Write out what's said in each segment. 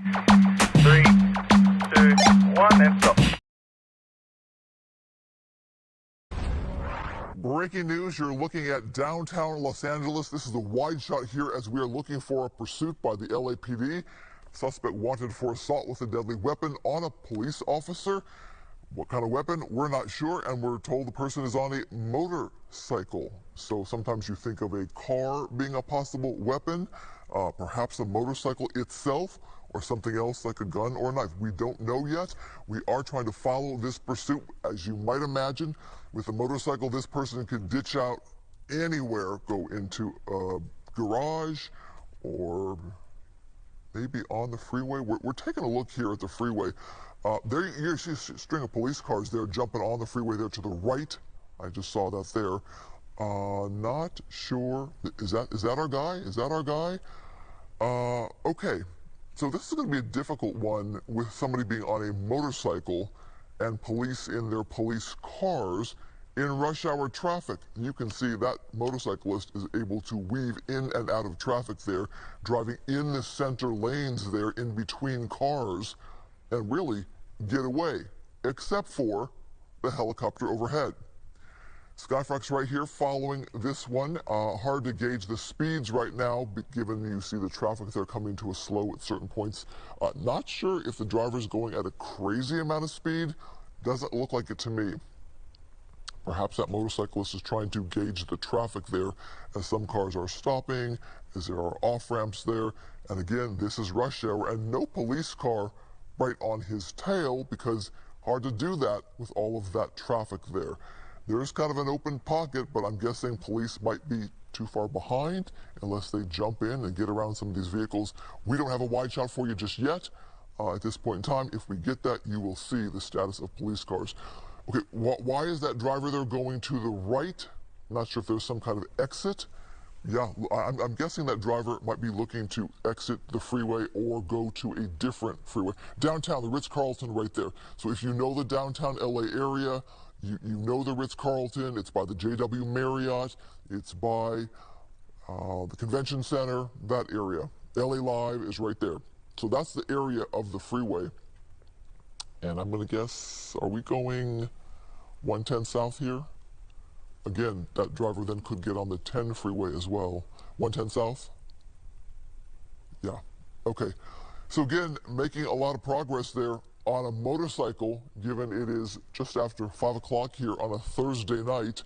3, 2, 1, and stop. Breaking news, you're looking at downtown Los Angeles. This is a wide shot here as we are looking for a pursuit by the LAPD. Suspect wanted for assault with a deadly weapon on a police officer. What kind of weapon? We're not sure, and we're told the person is on a motorcycle. So sometimes you think of a car being a possible weapon, perhaps a motorcycle itself, or something else like a gun or a knife. We don't know yet. We are trying to follow this pursuit. As you might imagine, with a motorcycle, this person could ditch out anywhere, go into a garage, or maybe on the freeway. We're taking a look here at the freeway. There you see a string of police cars there jumping on the freeway there to the right. I just saw that there. Not sure. Is that our guy? Is that our guy? Okay. So this is going to be a difficult one with somebody being on a motorcycle and police in their police cars in rush hour traffic. You can see that motorcyclist is able to weave in and out of traffic there, driving in the center lanes there in between cars and really get away, except for the helicopter overhead. SkyFOX right here following this one. Hard to gauge the speeds right now, given you see the traffic there coming to a slow at certain points. Not sure if the driver's going at a crazy amount of speed. Doesn't look like it to me. Perhaps that motorcyclist is trying to gauge the traffic there as some cars are stopping, as there are off-ramps there. And again, this is rush hour and no police car right on his tail, because hard to do that with all of that traffic there. There's kind of an open pocket, but I'm guessing police might be too far behind unless they jump in and get around some of these vehicles. We don't have a wide shot for you just yet. At this point in time, if we get that, you will see the status of police cars. Okay, why is that driver there going to the right? I'm not sure if there's some kind of exit. Yeah, I'm guessing that driver might be looking to exit the freeway or go to a different freeway. Downtown, the Ritz-Carlton right there. So if you know the downtown LA area, you know the Ritz-Carlton. It's by the JW Marriott. It's by the Convention Center, that area. LA Live is right there. So that's the area of the freeway. And I'm going to guess, are we going 110 south here? Again, that driver then could get on the 10 freeway as well. 110 south? Yeah, okay. So again, making a lot of progress there on a motorcycle, given it is just after 5 o'clock here on a Thursday night,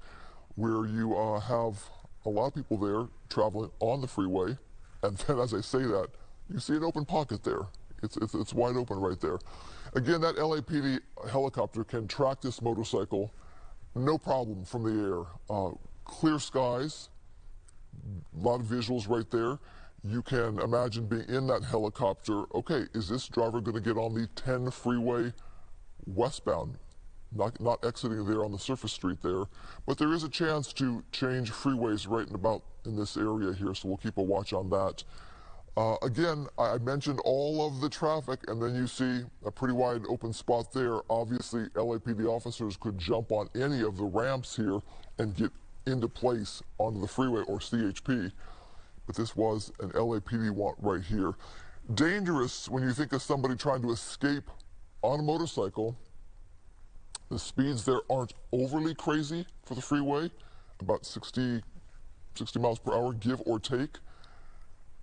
where you have a lot of people there traveling on the freeway. And then as I say that, you see an open pocket there. It's wide open right there. Again, that LAPD helicopter can track this motorcycle, no problem, from the air. Clear skies, a lot of visuals right there. You can imagine being in that helicopter. Okay, is this driver going to get on the 10 freeway westbound? Not exiting there on the surface street there, but there is a chance to change freeways right and about in this area here, so we'll keep a watch on that. Again, I mentioned all of the traffic, and then you see a pretty wide open spot there. Obviously, LAPD officers could jump on any of the ramps here and get into place onto the freeway or CHP, but this was an LAPD want right here. Dangerous when you think of somebody trying to escape on a motorcycle. The speeds there aren't overly crazy for the freeway, about 60 miles per hour, give or take.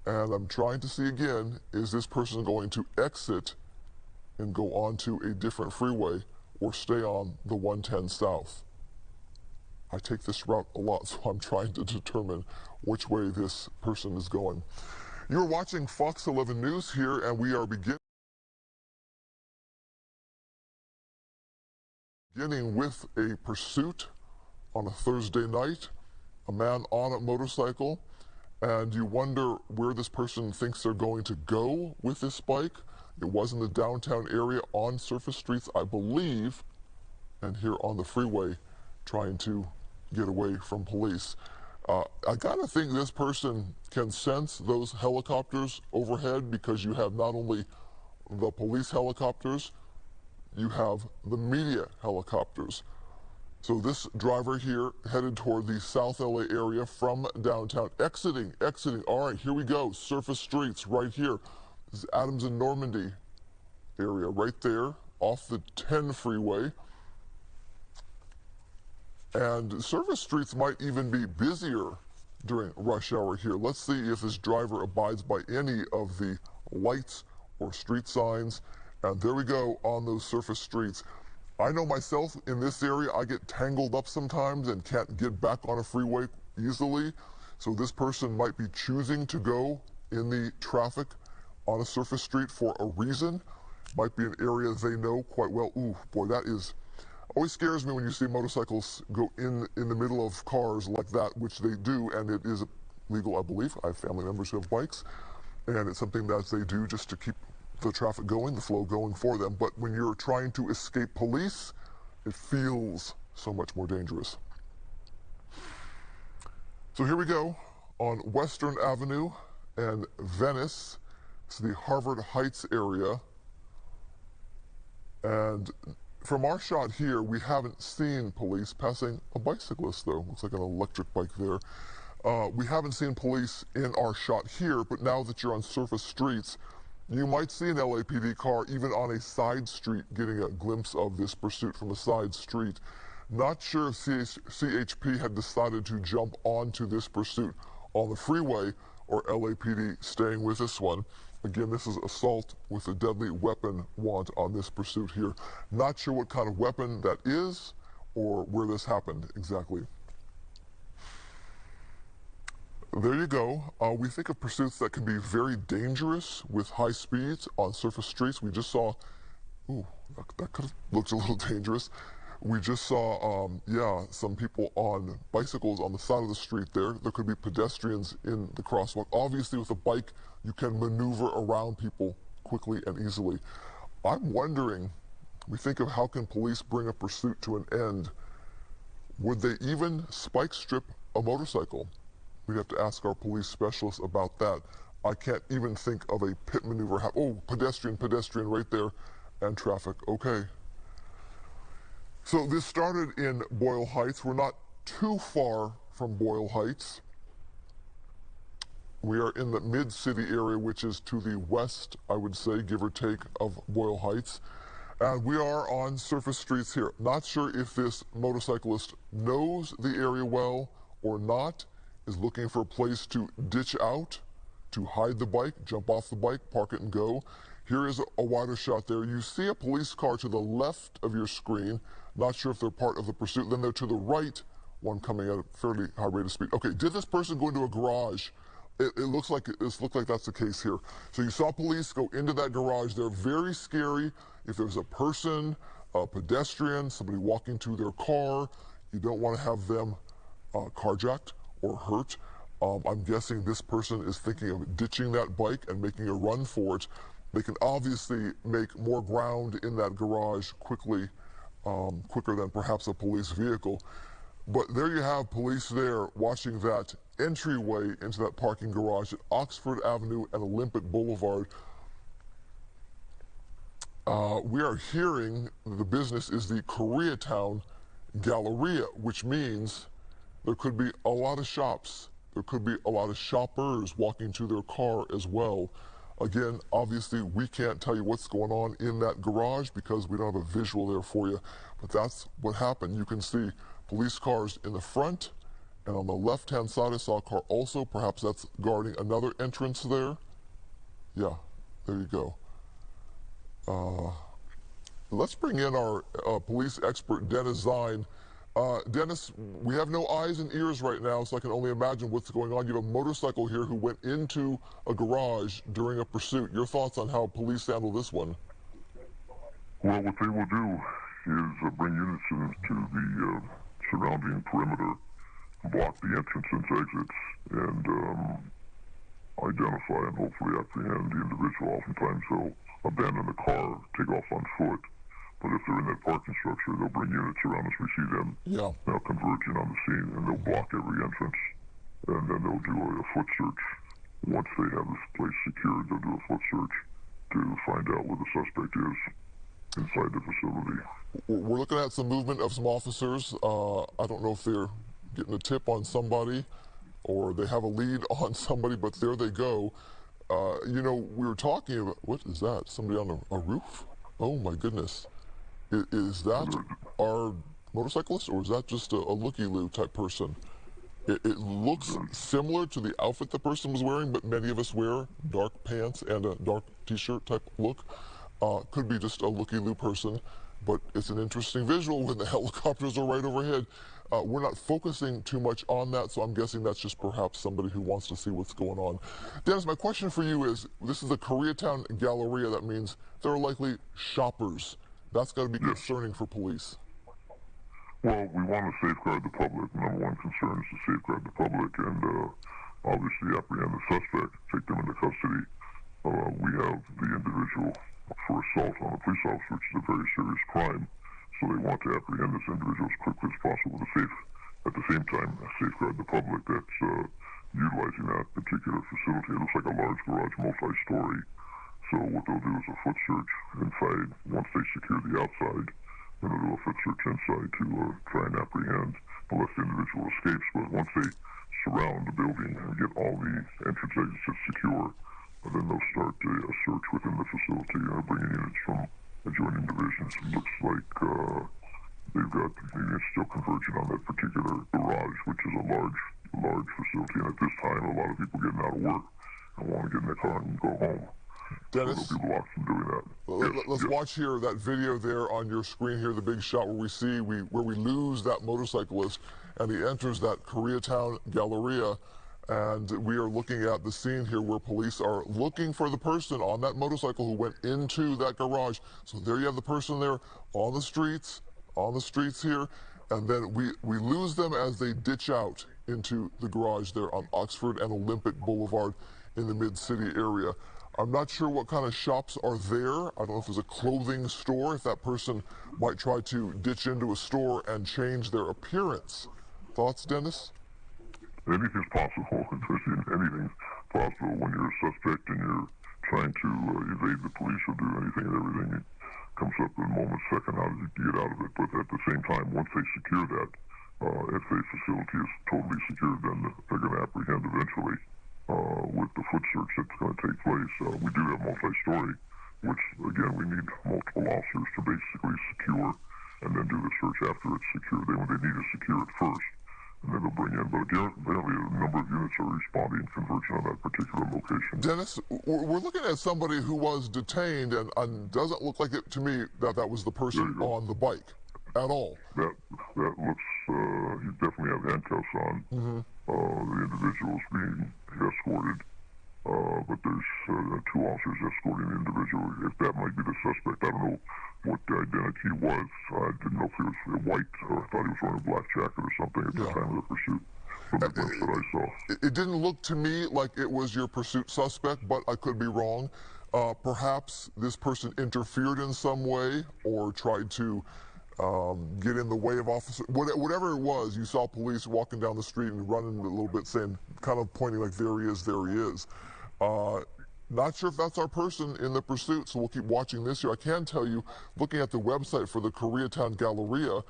And I'm trying to see again, is this person going to exit and go on to a different freeway or stay on the 110 south? I take this route a lot, so I'm trying to determine which way this person is going. You're watching Fox 11 News here, and we are beginning with a pursuit on a Thursday night, a man on a motorcycle. And you wonder where this person thinks they're going to go with this bike. It was in the downtown area on surface streets, I believe, and here on the freeway trying to get away from police. I gotta think this person can sense those helicopters overhead, because you have not only the police helicopters, you have the media helicopters. So this driver here headed toward the South LA area from downtown, exiting. All right, here we go. Surface streets right here. This is Adams and Normandy area right there off the 10 freeway. And surface streets might even be busier during rush hour here. Let's see if this driver abides by any of the lights or street signs. And there we go on those surface streets. I know myself in this area, I get tangled up sometimes and can't get back on a freeway easily. So this person might be choosing to go in the traffic on a surface street for a reason. Might be an area they know quite well. Ooh, boy, that is always scares me when you see motorcycles go in the middle of cars like that, which they do, and it is legal, I believe. I have family members who have bikes, and it's something that they do just to keep the traffic going, the flow going for them. But when you're trying to escape police, it feels so much more dangerous. So here we go on Western Avenue and Venice. It's the Harvard Heights area. And from our shot here, we haven't seen police passing a bicyclist, though. Looks like an electric bike there. We haven't seen police in our shot here, but now that you're on surface streets, you might see an LAPD car even on a side street getting a glimpse of this pursuit from a side street. Not sure if CHP had decided to jump onto this pursuit on the freeway or LAPD staying with this one. Again, this is assault with a deadly weapon want on this pursuit here. Not sure what kind of weapon that is or where this happened exactly. There you go. We think of pursuits that can be very dangerous with high speeds on surface streets. We just saw, ooh, that could have looked a little dangerous. We just saw, yeah, some people on bicycles on the side of the street there. There could be pedestrians in the crosswalk. Obviously, with a bike, you can maneuver around people quickly and easily. I'm wondering, we think of how can police bring a pursuit to an end. Would they even spike strip a motorcycle? We'd have to ask our police specialists about that. I can't even think of a pit maneuver. Oh, pedestrian right there, and traffic. Okay. So this started in Boyle Heights. We're not too far from Boyle Heights. We are in the mid-city area, which is to the west, I would say, give or take, of Boyle Heights. And we are on surface streets here. Not sure if this motorcyclist knows the area well or not, is looking for a place to ditch out, to hide the bike, jump off the bike, park it and go. Here is a wider shot there. You see a police car to the left of your screen. Not sure if they're part of the pursuit. Then they're to the right, one coming at a fairly high rate of speed. Okay, did this person go into a garage? It looks like that's the case here. So you saw police go into that garage. They're very scary. If there's a person, a pedestrian, somebody walking to their car, you don't want to have them carjacked or hurt. I'm guessing this person is thinking of ditching that bike and making a run for it. They can obviously make more ground in that garage quickly, quicker than perhaps a police vehicle. But there you have police there watching that entryway into that parking garage at Oxford Avenue and Olympic Boulevard. We are hearing the business is the Koreatown Galleria, which means there could be a lot of shops. There could be a lot of shoppers walking to their car as well. Again, obviously, we can't tell you what's going on in that garage because we don't have a visual there for you. But that's what happened. You can see police cars in the front, and on the left-hand side, I saw a car also. Perhaps that's guarding another entrance there. Yeah, there you go. Let's bring in our police expert, Dennis Zine. Dennis, we have no eyes and ears right now, so I can only imagine what's going on. You have a motorcycle here who went into a garage during a pursuit. Your thoughts on how police handle this one? Well, what they will do is bring units into the surrounding perimeter, block the entrance and exits, and identify and hopefully apprehend the individual. Oftentimes they'll abandon the car, take off on foot. But if they're in that parking structure, they'll bring units around as we see them now converging on the scene, and they'll block every entrance, and then they'll do a foot search. Once they have this place secured, they'll do a foot search to find out where the suspect is inside the facility. We're looking at some movement of some officers. I don't know if they're getting a tip on somebody or they have a lead on somebody, but there they go. You know, we were talking about, what is that? Somebody on a roof? Oh my goodness. Is that our motorcyclist, or is that just a looky-loo type person? It looks similar to the outfit the person was wearing, but many of us wear dark pants and a dark t-shirt type look. Could be just a looky-loo person, but it's an interesting visual when the helicopters are right overhead. We're not focusing too much on that, so I'm guessing that's just perhaps somebody who wants to see what's going on. Dennis, my question for you is, this is a Koreatown Galleria. That means there are likely shoppers. That's got to be concerning for police. Well, we want to safeguard the public. Number one concern is to safeguard the public and obviously apprehend the suspect, take them into custody. We have the individual for assault on a police officer, which is a very serious crime. So they want to apprehend this individual as quickly as possible at the same time, safeguard the public that's utilizing that particular facility. It looks like a large garage, multi-story. So what they'll do is a foot search inside. Once they secure the outside, then they'll do a foot search inside to try and apprehend, unless the individual escapes. But once they surround the building and get all the entrance exits secure, then they'll start a search within the facility, bringing units from adjoining divisions. It looks like they've got units still converging on that particular garage, which is a large facility. And at this time, a lot of people getting out of work and want to get in their car and go home. Dennis, so there'll be blocks from doing that. Let's watch here that video there on your screen here, the big shot where we see where we lose that motorcyclist and he enters that Koreatown Galleria. And we are looking at the scene here where police are looking for the person on that motorcycle who went into that garage. So there you have the person there on the streets here. And then we lose them as they ditch out into the garage there on Oxford and Olympic Boulevard in the Mid-City area. I'm not sure what kind of shops are there. I don't know if there's a clothing store, if that person might try to ditch into a store and change their appearance. Thoughts, Dennis? Anything's possible. Anything's possible when you're a suspect and you're trying to evade the police or do anything and everything. It comes up in a moment's second. How did you get out of it? But at the same time, once they secure that, if the facility is totally secured, then they're going to apprehend eventually with the foot search that's going to take place. We do have multi-story, which, again, we need multiple officers to basically secure and then do the search after it's secured. They need to secure it first. And then they'll bring in, but apparently a number of units are responding and converging on that particular location. Dennis, we're looking at somebody who was detained, and doesn't look like it to me that was the person on the bike at all. That looks, you definitely have handcuffs on. The individual is being escorted, but there's two officers escorting the individual. If that might be the suspect, I don't know what the identity was. I didn't know if he was white, or I thought he was wearing a black jacket or something at the time of the pursuit. From the glimpse that I saw. It didn't look to me like it was your pursuit suspect, but I could be wrong. Perhaps this person interfered in some way or tried to get in the way of officers. Whatever it was, you saw police walking down the street and running a little bit, saying, kind of pointing like, there he is, there he is. Not sure if that's our person in the pursuit, so we'll keep watching this here. I can tell you, looking at the website for the Koreatown Galleria,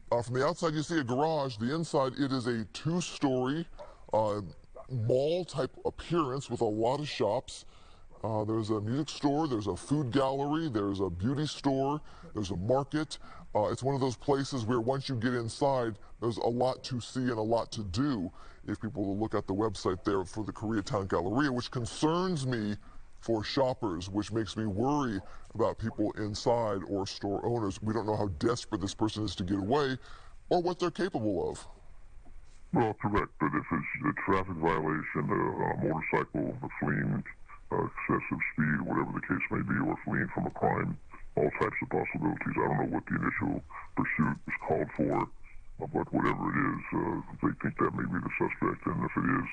from the outside you see a garage. The inside, it is a two-story mall-type appearance with a lot of shops. There's a music store, there's a food gallery, there's a beauty store, there's a market. It's one of those places where once you get inside, there's a lot to see and a lot to do. If people will look at the website there for the Koreatown Galleria, which concerns me for shoppers, which makes me worry about people inside or store owners. We don't know how desperate this person is to get away or what they're capable of. Well, correct, but if it's a traffic violation, a motorcycle, fleeing, excessive speed, whatever the case may be, or fleeing from a crime, all types of possibilities. I don't know what the initial pursuit is called for, but whatever it is, they think that may be the suspect, and if it is,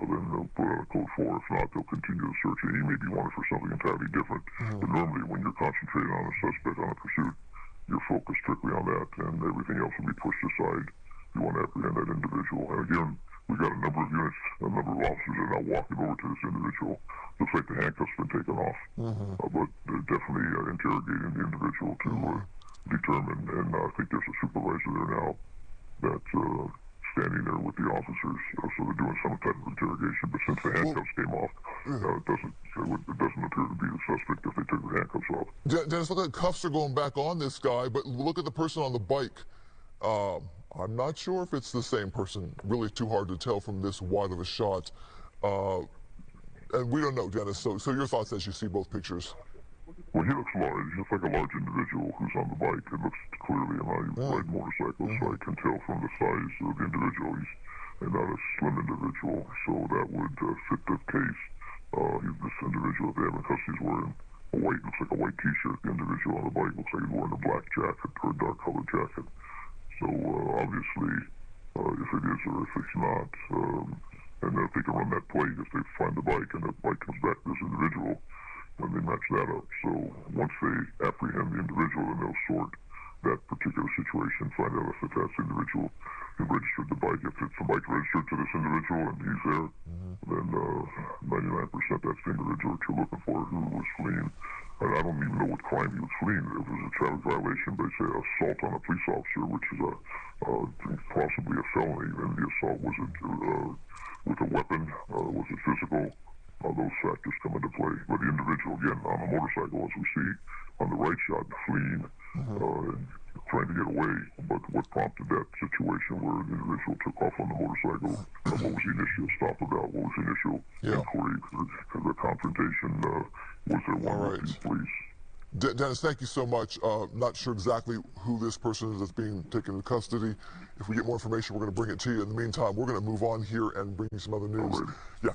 well, then they'll put out a code 4. If not, they'll continue the search, and he may be wanted for something entirely different. But normally, when you're concentrating on a suspect, on a pursuit, you're focused strictly on that, and everything else will be pushed aside. You want to apprehend that individual. And again, we've got a number of units, a number of officers are now walking over to this individual. Looks like the handcuffs have been taken off. But they're definitely interrogating the individual to determine, and I think there's a supervisor there now that's standing there with the officers, so they're doing some type of interrogation. But since the handcuffs came off, it doesn't appear to be the suspect if they took the handcuffs off. Dennis, look like cuffs are going back on this guy, but look at the person on the bike. I'm not sure if it's the same person. Really too hard to tell from this wide of a shot. And we don't know, Dennis, so your thoughts as you see both pictures. Well, he looks large. He looks like a large individual who's on the bike. It looks clearly, and I ride motorcycles, so I can tell from the size of the individual. He's not a slim individual, so that would fit the case. This individual that they have in custody is wearing looks like a white T-shirt. The individual on the bike looks like he's wearing a black jacket or a dark-colored jacket. So obviously, if it is or if it's not, and if they can run that plate, if they find the bike and the bike comes back to this individual, then they match that up. So once they apprehend the individual, then they'll sort that particular situation, find out if that's the individual who registered the bike. If it's the bike registered to this individual and he's there, then 99% that's the individual that you're looking for who was fleeing. And I don't even know what crime he was fleeing. It was a traffic violation, but it's an assault on a police officer, which is possibly a felony. And the assault was with a weapon, was it physical? Those factors come into play. But the individual, again, on a motorcycle, as we see on the right shot, fleeing, trying to get away. But what prompted that situation where the individual took off on the motorcycle? What was the initial stop about? What was the initial inquiry? The confrontation was there one with the police? Dennis, thank you so much. Not sure exactly who this person is that's being taken into custody. If we get more information, we're going to bring it to you. In the meantime, we're going to move on here and bring you some other news. Yeah.